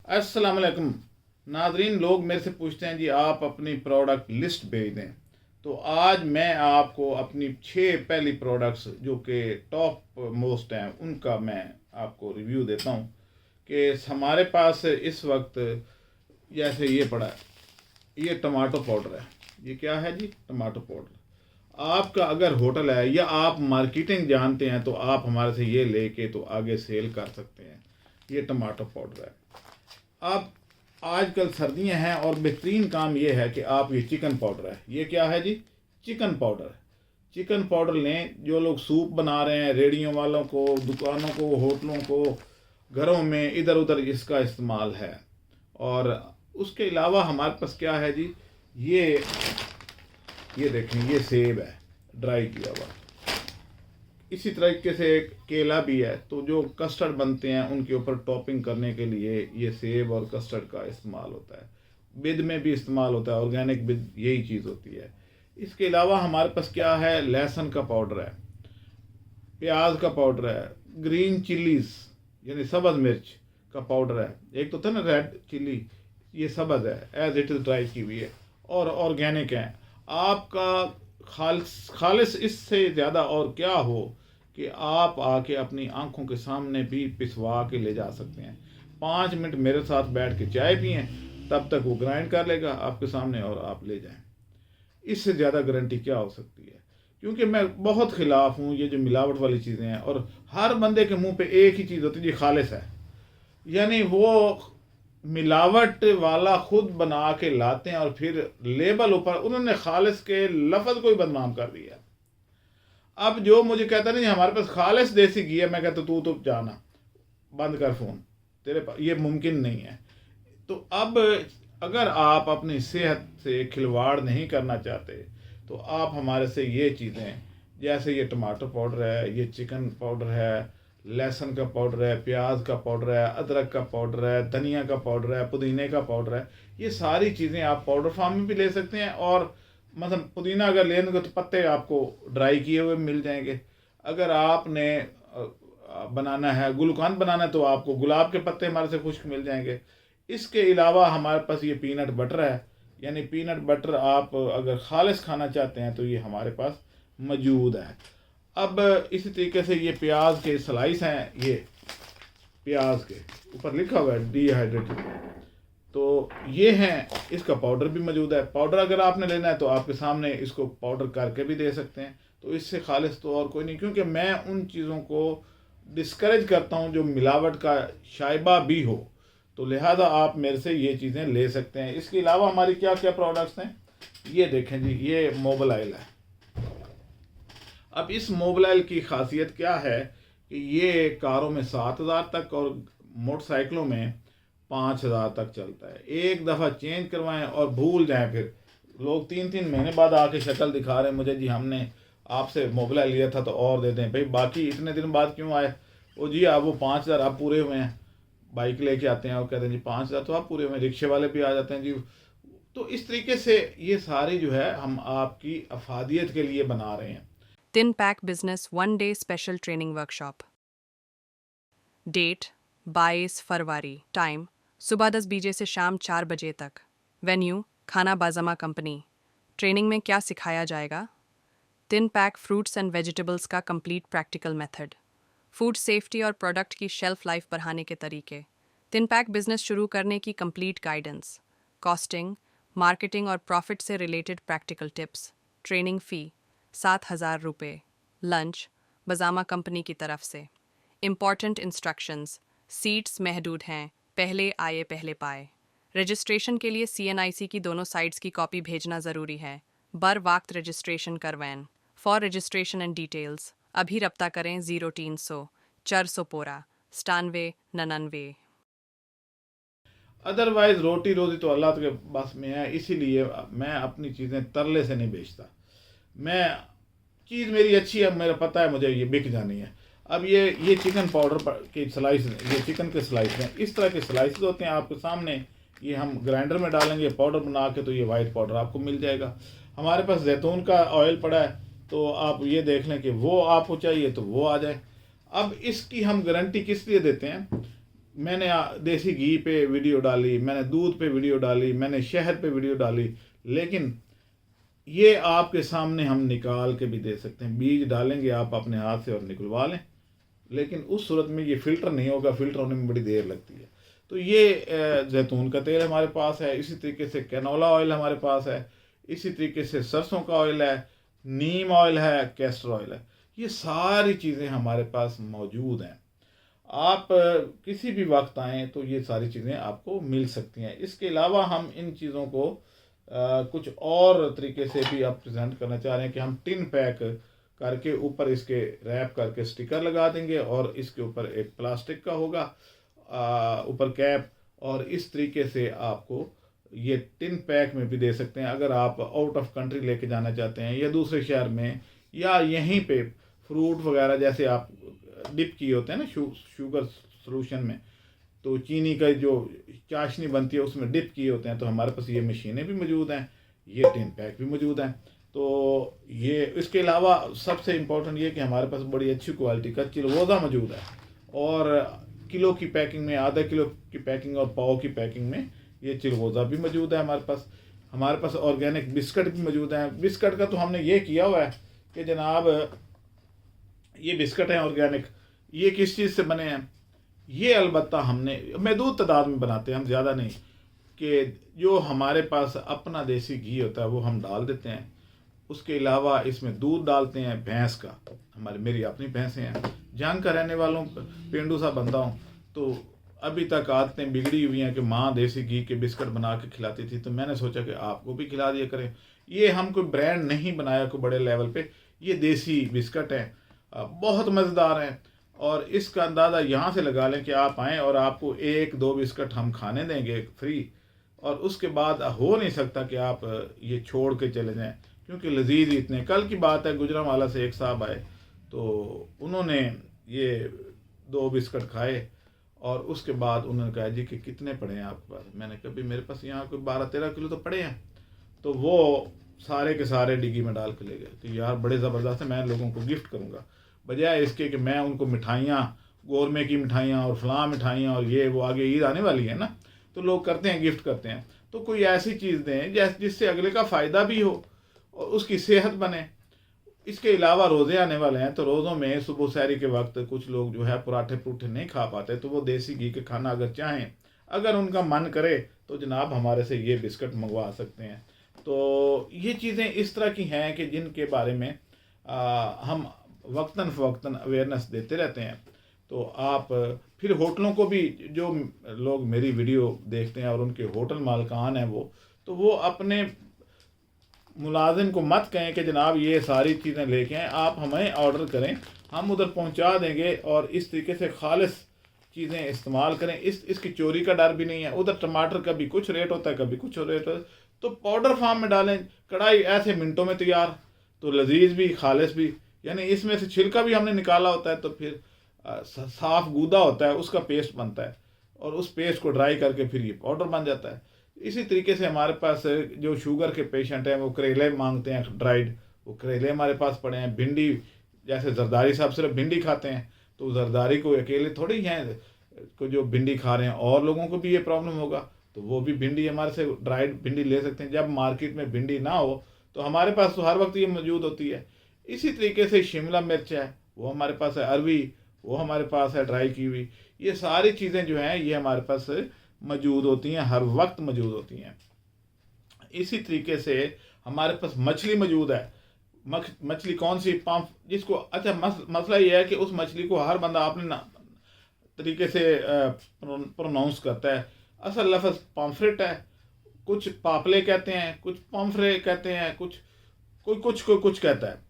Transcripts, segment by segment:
अस्सलाम वालेकुम नादरीन। लोग मेरे से पूछते हैं जी आप अपनी प्रोडक्ट लिस्ट भेज दें। तो आज मैं आपको अपनी 6 पहली प्रोडक्ट्स जो कि टॉप मोस्ट हैं उनका मैं आपको रिव्यू देता हूँ कि हमारे पास इस वक्त जैसे ये पड़ा है, ये टमाटो पाउडर है। ये क्या है जी? Tomato powder. आपका अगर होटल है या आप मार्केटिंग जानते हैं तो आप हमारे से ये लेके तो आगे सेल कर सकते हैं। ये टमाटो पाउडर है। अब आजकल सर्दियां हैं और बेहतरीन काम ये है कि आप ये चिकन पाउडर है। ये क्या है जी? Chicken powder. चिकन पाउडर लें। जो लोग सूप बना रहे हैं, रेडियों वालों को, दुकानों को, होटलों को, घरों में इधर उधर इसका इस्तेमाल है। और उसके अलावा हमारे पास क्या है जी? ये ये देखें, ये सेब है ड्राई किया हुआ। इसी तरीके से एक केला भी है। तो जो कस्टर्ड बनते हैं उनके ऊपर टॉपिंग करने के लिए ये सेब और कस्टर्ड का इस्तेमाल होता है। बिद में भी इस्तेमाल होता है, ऑर्गेनिक बिद यही चीज़ होती है। इसके अलावा हमारे पास क्या है? लहसुन का पाउडर है, प्याज का पाउडर है, ग्रीन चिलीज यानी सब्ज़ मिर्च का पाउडर है। एक तो था ना रेड चिली, ये सब्ज़ है, एज इट इज़ ड्राई की हुई है और ऑर्गेनिक है। आपका खालिस इससे ज़्यादा और क्या हो कि आप आके अपनी आंखों के सामने भी पिसवा के ले जा सकते हैं। 5 मिनट मेरे साथ बैठ के चाय पिएं, तब तक वो ग्राइंड कर लेगा आपके सामने और आप ले जाएं। इससे ज़्यादा गारंटी क्या हो सकती है? क्योंकि मैं बहुत ख़िलाफ़ हूँ ये जो मिलावट वाली चीज़ें हैं। और हर बंदे के मुंह पे एक ही चीज़ होती है जी, खालिस है। यानी वो मिलावट वाला खुद बना के लाते हैं और फिर लेबल ऊपर उन्होंने खालिस के लफ्ज़ को ही बदनाम कर दिया। अब जो मुझे कहता नहीं हमारे पास खालिस देसी घी है, मैं कहता तू तो जाना, बंद कर फ़ोन, तेरे पास ये मुमकिन नहीं है। तो अब अगर आप अपनी सेहत से खिलवाड़ नहीं करना चाहते तो आप हमारे से ये चीज़ें, जैसे ये टमाटर पाउडर है, ये चिकन पाउडर है, लहसुन का पाउडर है, प्याज का पाउडर है, अदरक का पाउडर है, धनिया का पाउडर है, पुदीने का पाउडर है। ये सारी चीज़ें आप पाउडर फॉर्म में भी ले सकते हैं। और मतलब पुदीना अगर लेंगे तो पत्ते आपको ड्राई किए हुए मिल जाएंगे। अगर आपने बनाना है, गुलकांद बनाना है, तो आपको गुलाब के पत्ते हमारे से खुश्क मिल जाएंगे। इसके अलावा हमारे पास ये पीनट बटर है। यानी पीनट बटर आप अगर खालिस खाना चाहते हैं तो ये हमारे पास मौजूद है। अब इसी तरीके से ये प्याज के स्लाइस हैं। ये प्याज के ऊपर लिखा हुआ है डिहाइड्रेटेड, तो ये हैं। इसका पाउडर भी मौजूद है। पाउडर अगर आपने लेना है तो आपके सामने इसको पाउडर करके भी दे सकते हैं। तो इससे खालिस तो और कोई नहीं, क्योंकि मैं उन चीज़ों को डिस्करेज करता हूँ जो मिलावट का शायबा भी हो। तो लिहाजा आप मेरे से ये चीज़ें ले सकते हैं। इसके अलावा हमारी क्या क्या प्रोडक्ट्स हैं, ये देखें जी। ये मोबाइल है। अब इस मोबाइल की खासियत क्या है कि ये कारों में 7,000 तक और मोटरसाइकिलों में 5,000 तक चलता है। एक दफ़ा चेंज करवाएं और भूल जाएं। फिर लोग 3-3 महीने बाद आके शक्ल दिखा रहे हैं मुझे, जी हमने आपसे मोबाइल लिया था तो और दे दें। भाई बाकी इतने दिन बाद क्यों आए? वो जी आप वो 5,000 आप पूरे हुए हैं। बाइक लेके आते हैं और कहते हैं जी 5,000 तो आप पूरे हुए हैं। रिक्शे वाले भी आ जाते हैं जी। तो इस तरीके से ये सारी जो है हम आपकी अफादियत के लिए बना रहे हैं। Tin Pack Business 1 Day Special Training Workshop. Date 22 फरवरी। टाइम सुबह 10 बजे से शाम 4 बजे तक। वेन्यू खाना बाजमा कंपनी। ट्रेनिंग में क्या सिखाया जाएगा? Tin pack fruits and vegetables का complete practical method, food safety और प्रोडक्ट की शेल्फ लाइफ बढ़ाने के तरीके, टिन पैक बिजनेस शुरू करने की कंप्लीट गाइडेंस, कॉस्टिंग, मार्केटिंग और प्रॉफिट से related practical tips. Training fee 7,000 रुपये। लंच बजामा कंपनी की तरफ से। इम्पॉर्टेंट इंस्ट्रक्शंस, सीट्स महदूद हैं, पहले आए पहले पाए। रजिस्ट्रेशन के लिए CNIC की दोनों साइट्स की कॉपी भेजना ज़रूरी है। बर वक्त रजिस्ट्रेशन करवाएं। फॉर रजिस्ट्रेशन एंड डिटेल्स अभी रब्ता करें 0300 400 97 अदरवाइज रोटी रोजी तो अल्लाह के बस में है। इसीलिए मैं अपनी चीज़ें तरले से नहीं बेचता। मैं चीज़ मेरी अच्छी है, मेरा पता है मुझे ये बिक जानी है। अब ये चिकन पाउडर की स्लाइस, ये चिकन के स्लाइस हैं। इस तरह के स्लाइस होते हैं आपके सामने। ये हम ग्राइंडर में डालेंगे पाउडर बना के, तो ये वाइट पाउडर आपको मिल जाएगा। हमारे पास जैतून का ऑयल पड़ा है, तो आप ये देख लें कि वो आपको चाहिए तो वो आ जाए। अब इसकी हम गारंटी किस लिए देते हैं? मैंने देसी घी पे वीडियो डाली, मैंने दूध पे वीडियो डाली, मैंने शहद पे वीडियो डाली, लेकिन ये आपके सामने हम निकाल के भी दे सकते हैं। बीज डालेंगे आप अपने हाथ से और निकलवा लें, लेकिन उस सूरत में ये फ़िल्टर नहीं होगा, फ़िल्टर होने में बड़ी देर लगती है। तो ये जैतून का तेल हमारे पास है, इसी तरीके से कैनोला ऑयल हमारे पास है, इसी तरीके से सरसों का ऑयल है, नीम ऑयल है, कैस्टर ऑयल है। ये सारी चीज़ें हमारे पास मौजूद हैं। आप किसी भी वक्त आएँ तो ये सारी चीज़ें आपको मिल सकती हैं। इसके अलावा हम इन चीज़ों को कुछ और तरीके से भी आप प्रेजेंट करना चाह रहे हैं कि हम टिन पैक करके ऊपर इसके रैप करके स्टिकर लगा देंगे और इसके ऊपर एक प्लास्टिक का होगा ऊपर कैप, और इस तरीके से आपको ये टिन पैक में भी दे सकते हैं। अगर आप आउट ऑफ कंट्री लेके जाना चाहते हैं या दूसरे शहर में या यहीं पे फ्रूट वगैरह जैसे आप डिप किए होते हैं ना शुगर सोल्यूशन में, तो चीनी का जो चाशनी बनती है उसमें डिप किए होते हैं, तो हमारे पास ये मशीनें भी मौजूद हैं, ये टिन पैक भी मौजूद हैं। तो ये इसके अलावा सबसे इम्पोर्टेंट ये कि हमारे पास बड़ी अच्छी क्वालिटी का चिलगोज़ा मौजूद है, और किलो की पैकिंग में, आधा किलो की पैकिंग और पाव की पैकिंग में ये चिलगोज़ा भी मौजूद है हमारे पास। हमारे पास ऑर्गेनिक बिस्किट भी मौजूद हैं। बिस्किट का तो हमने ये किया हुआ है कि जनाब ये बिस्किट हैं ऑर्गेनिक, ये किस चीज़ से बने हैं, ये अलबत्ता हमने महदूद तादाद में बनाते हैं, हम ज़्यादा नहीं, कि जो हमारे पास अपना देसी घी होता है वो हम डाल देते हैं। उसके अलावा इसमें दूध डालते हैं भैंस का, मेरी अपनी भैंसें हैं। जंग का रहने वालों, पेंडू सा बंदा हूँ, तो अभी तक आदतें बिगड़ी हुई हैं कि माँ देसी घी के बिस्किट बना के खिलाती थी, तो मैंने सोचा कि आपको भी खिला दिया करें। ये हम कोई ब्रांड नहीं बनाया कोई बड़े लेवल पे, ये देसी बिस्किट हैं, बहुत मज़ेदार हैं, और इसका अंदाज़ा यहाँ से लगा लें कि आप आएँ और आपको 1-2 बिस्किट हम खाने देंगे फ्री, और उसके बाद हो नहीं सकता कि आप ये छोड़ के चले जाएं, क्योंकि लजीज इतने। कल की बात है, गुजरांवाला से एक साहब आए, तो उन्होंने ये 2 बिस्किट खाए और उसके बाद उन्होंने कहा जी कि कितने पड़े हैं आपके पास। मैंने कहा भी मेरे पास यहाँ कोई 12-13 किलो तो पड़े हैं। तो वो सारे के सारे डिग्गी में डाल के ले गए कि यार बड़े ज़बरदस्त है, मैं लोगों को गिफ्ट करूँगा, बजाय इसके कि मैं उनको मिठाइयाँ, गोरमे की मिठाइयाँ और फलां मिठाइयाँ, और ये वो आगे ईद आने वाली है ना, तो लोग करते हैं गिफ्ट करते हैं। तो कोई ऐसी चीज़ दें जिससे अगले का फ़ायदा भी हो और उसकी सेहत बने। इसके अलावा रोज़े आने वाले हैं, तो रोज़ों में सुबह सहरी के वक्त कुछ लोग जो है पराठे पुराठे नहीं खा पाते, तो वो देसी घी के खाना अगर चाहें, अगर उनका मन करे, तो जनाब हमारे से ये बिस्किट मंगवा सकते हैं। तो ये चीज़ें इस तरह की हैं कि जिनके बारे में हम वक्तन फ़वक्तन अवेयरनेस देते रहते हैं। तो आप फिर होटलों को भी, जो लोग मेरी वीडियो देखते हैं और उनके होटल मालकान हैं वो, तो वो अपने मुलाजिम को मत कहें कि जनाब ये सारी चीज़ें लेके आएँ, आप हमें ऑर्डर करें, हम उधर पहुंचा देंगे, और इस तरीके से खालिस चीज़ें इस्तेमाल करें। इसकी चोरी का डर भी नहीं है। उधर टमाटर का भी कुछ रेट होता है, कभी कुछ रेट होता है, तो पाउडर फार्म में डालें, कढ़ाई ऐसे मिनटों में तैयार, तो लजीज भी खालिस भी, यानी इसमें से छिलका भी हमने निकाला होता है, तो फिर साफ गूदा होता है, उसका पेस्ट बनता है, और उस पेस्ट को ड्राई करके फिर ये पाउडर बन जाता है। इसी तरीके से हमारे पास जो शुगर के पेशेंट हैं वो करेले मांगते हैं ड्राइड, वो करेले हमारे पास पड़े हैं। भिंडी, जैसे जरदारी साहब सिर्फ भिंडी खाते हैं, तो जरदारी को अकेले थोड़ी ही हैं को जो भिंडी खा रहे हैं, और लोगों को भी ये प्रॉब्लम होगा, तो वो भी भिंडी हमारे से ड्राइड भिंडी ले सकते हैं। जब मार्केट में भिंडी ना हो तो हमारे पास तो हर वक्त ये मौजूद होती है। इसी तरीके से शिमला मिर्च है, वो हमारे पास है, अरवी वो हमारे पास है ड्राई की हुई। ये सारी चीज़ें जो हैं ये हमारे पास मौजूद होती हैं, हर वक्त मौजूद होती हैं। इसी तरीके से हमारे पास मछली मौजूद है। मछली कौन सी, जिसको अच्छा मसला ये है कि उस मछली को हर बंदा अपने तरीके से प्रोनाउंस करता है। असल लफ्ज़ पॉम्फ्रेट है, कुछ पापले कहते हैं, कुछ पॉम्फ्रे कहते हैं, कुछ कहता है।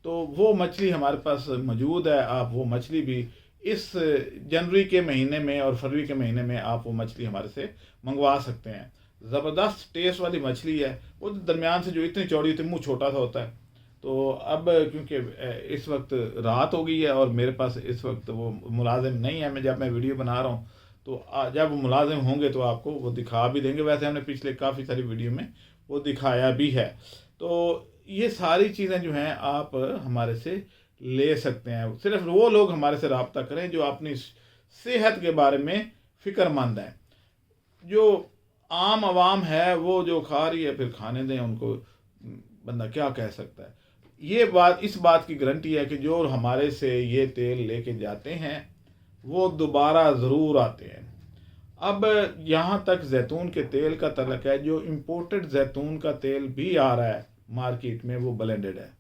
तो वो मछली हमारे पास मौजूद है। आप वो मछली भी इस जनवरी के महीने में और फरवरी के महीने में आप वो मछली हमारे से मंगवा सकते हैं। ज़बरदस्त टेस्ट वाली मछली है। वो दरमियान से जो इतनी चौड़ी होती है, मुँह छोटा सा होता है। तो अब क्योंकि इस वक्त रात हो गई है और मेरे पास इस वक्त वो मुलाजिम नहीं है, जब मैं वीडियो बना रहा हूँ, तो जब मुलाजिम होंगे तो आपको वो दिखा भी देंगे। वैसे हमने पिछले काफ़ी सारी वीडियो में वो दिखाया भी है। तो ये सारी चीज़ें जो हैं आप हमारे से ले सकते हैं। सिर्फ वो लोग हमारे से रब्ता करें जो अपनी सेहत के बारे में फ़िक्रमंद हैं। जो आम आवाम है वो जो खा रही है, फिर खाने दें उनको, बंदा क्या कह सकता है। ये बात, इस बात की गारंटी है कि जो हमारे से ये तेल लेके जाते हैं वो दोबारा ज़रूर आते हैं। अब यहाँ तक जैतून के तेल का तल्लक है, जो इम्पोर्टेड जैतून का तेल भी आ रहा है मार्केट में वो ब्लेंडेड है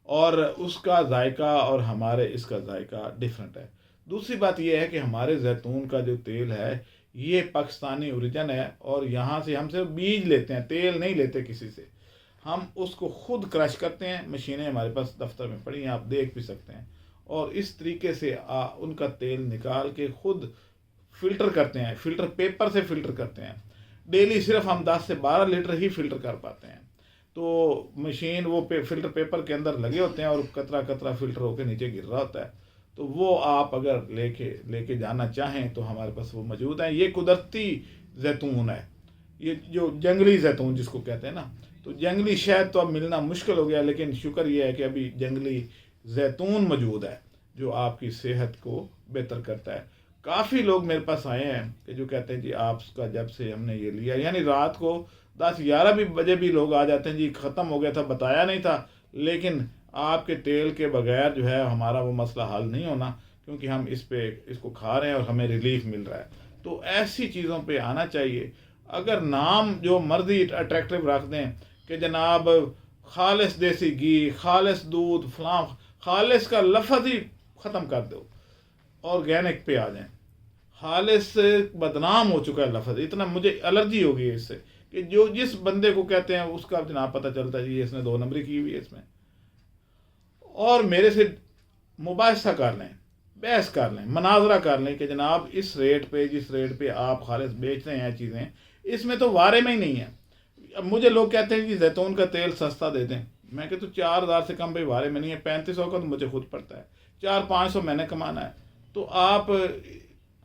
और उसका जायका और हमारे इसका जायका डिफरेंट है। दूसरी बात यह है कि हमारे जैतून का जो तेल है ये पाकिस्तानी ओरिजिन है और यहाँ से हम सिर्फ बीज लेते हैं, तेल नहीं लेते किसी से। हम उसको खुद क्रश करते हैं, मशीनें हमारे पास दफ्तर में पड़ी हैं, आप देख भी सकते हैं। और इस तरीके से उनका तेल निकाल के खुद फ़िल्टर करते हैं, फ़िल्टर पेपर से फ़िल्टर करते हैं। डेली सिर्फ हम 10 से 12 लीटर ही फ़िल्टर कर पाते हैं। तो मशीन वो फ़िल्टर पेपर के अंदर लगे होते हैं और कतरा कतरा फ़िल्टर होकर नीचे गिर रहा होता है। तो वो आप अगर लेके जाना चाहें तो हमारे पास वो मौजूद है। ये कुदरती जैतून है, ये जो जंगली जैतून जिसको कहते हैं ना। तो जंगली शहद तो अब मिलना मुश्किल हो गया, लेकिन शुक्र ये है कि अभी जंगली जैतून मौजूद है जो आपकी सेहत को बेहतर करता है। काफ़ी लोग मेरे पास आए हैं कि जो कहते हैं जी आपका जब से हमने ये लिया, यानी रात को 10-11 भी बजे भी लोग आ जाते हैं जी ख़त्म हो गया था, बताया नहीं था, लेकिन आपके तेल के बगैर जो है हमारा वो मसला हल नहीं होना, क्योंकि हम इसको खा रहे हैं और हमें रिलीफ मिल रहा है। तो ऐसी चीज़ों पे आना चाहिए। अगर नाम जो मर्जी अट्रैक्टिव रख दें कि जनाब खालिस देसी घी, खालिस दूध, फलां, खालिस का लफ्ज़ ही ख़त्म कर दो, ऑर्गेनिक पे आ जाएं। खालिस बदनाम हो चुका है लफ्ज़, इतना मुझे एलर्जी हो गई है इससे कि जो जिस बंदे को कहते हैं उसका जनाब पता चलता है जी इसने 2 नंबरी की हुई है इसमें। और मेरे से मुबाहिसा कर लें, बहस कर लें, मनाजरा कर लें कि जनाब इस रेट पे, जिस रेट पे आप खालिस बेच रहे हैं चीज़ें, इसमें तो वारे में ही नहीं है। अब मुझे लोग कहते हैं कि जैतून का तेल सस्ता दे दें, मैं कहता हूँ 4000 से कम भाई वारे में नहीं है। 3500 का तो मुझे खुद पड़ता है, 400-500 मैंने कमाना है। तो आप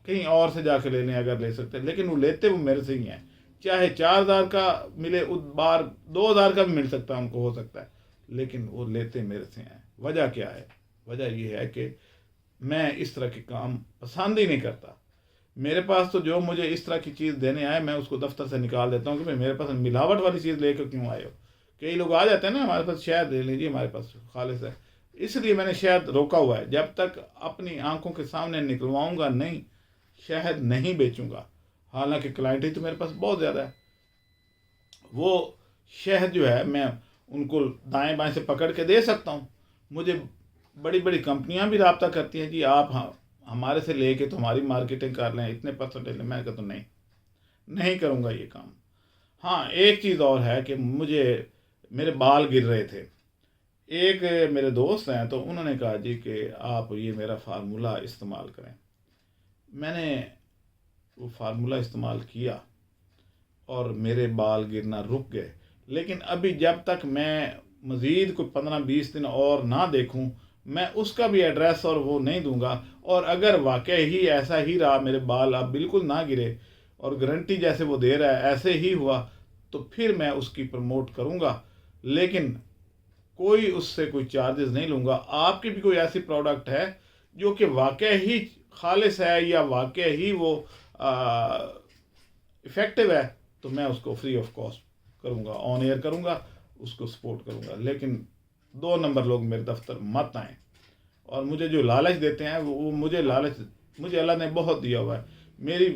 कहीं और से जाके ले लें अगर ले सकते हैं, लेकिन वो लेते वो मेरे से ही हैं। चाहे 4000 का मिले, उस बार 2000 का भी मिल सकता है, उनको हो सकता है, लेकिन वो लेते मेरे से हैं। वजह क्या है? वजह ये है कि मैं इस तरह के काम पसंद ही नहीं करता। मेरे पास तो जो मुझे इस तरह की चीज़ देने आए मैं उसको दफ्तर से निकाल देता हूँ कि भाई मेरे पास मिलावट वाली चीज़ लेकर क्यों आए हो। कई लोग आ जाते हैं ना, हमारे पास शहद ले लीजिए, हमारे पास खालिस है, इसलिए मैंने शहद रोका हुआ है। जब तक अपनी आंखों के सामने निकलवाऊंगा नहीं, शहद नहीं बेचूंगा। हालांकि क्लाइंट ही तो मेरे पास बहुत ज़्यादा है। वो शहद जो है मैं उनको दाएं बाएं से पकड़ के दे सकता हूँ। मुझे बड़ी बड़ी कंपनियां भी रब्ता करती हैं जी आप हमारे से लेके तो हमारी मार्केटिंग कर लें, इतने परसेंटेज लें। मैं कहता हूँ नहीं करूँगा ये काम। हाँ, एक चीज़ और है कि मेरे बाल गिर रहे थे। एक मेरे दोस्त हैं तो उन्होंने कहा जी कि आप ये मेरा फार्मूला इस्तेमाल करें। मैंने वो फार्मूला इस्तेमाल किया और मेरे बाल गिरना रुक गए। लेकिन अभी जब तक मैं मज़ीद कोई 15-20 दिन और ना देखूं, मैं उसका भी एड्रेस और वो नहीं दूंगा। और अगर वाकई ही ऐसा ही रहा, मेरे बाल अब बिल्कुल ना गिरे और गारंटी जैसे वो दे रहा है ऐसे ही हुआ, तो फिर मैं उसकी प्रमोट करूंगा, लेकिन कोई उससे कोई चार्जेस नहीं लूँगा। आपकी भी कोई ऐसी प्रोडक्ट है जो कि वाकई ही खालिस है या वाकई ही वो इफ़ेक्टिव है, तो मैं उसको फ्री ऑफ कॉस्ट करूँगा, ऑन एयर करूँगा, उसको सपोर्ट करूँगा। लेकिन 2 नंबर लोग मेरे दफ्तर मत आएँ। और मुझे जो लालच देते हैं वो मुझे अल्लाह ने बहुत दिया हुआ है। मेरी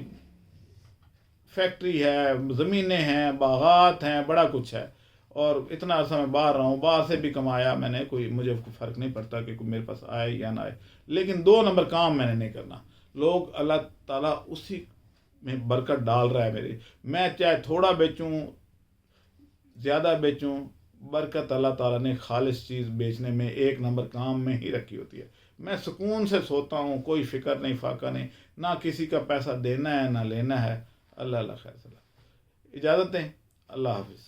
फैक्ट्री है, ज़मीनें हैं, बागात हैं, बड़ा कुछ है, और इतना अर्सा मैं बाहर रहा हूँ, बाहर से भी कमाया मैंने, मुझे फ़र्क नहीं पड़ता कि कोई मेरे पास आए या ना आए, लेकिन 2 नंबर काम मैंने नहीं करना। लोग, अल्लाह ताला उसी में बरकत डाल रहा है मेरी। मैं चाहे थोड़ा बेचूं, ज़्यादा बेचूं, बरकत अल्लाह ताला ने खालिस चीज़ बेचने में, 1 नंबर काम में ही रखी होती है। मैं सुकून से सोता हूँ, कोई फ़िक्र नहीं, फाका नहीं, ना किसी का पैसा देना है ना लेना है। अल्लाह खैर सलाह। इजाज़त दें, अल्लाह हाफिज़।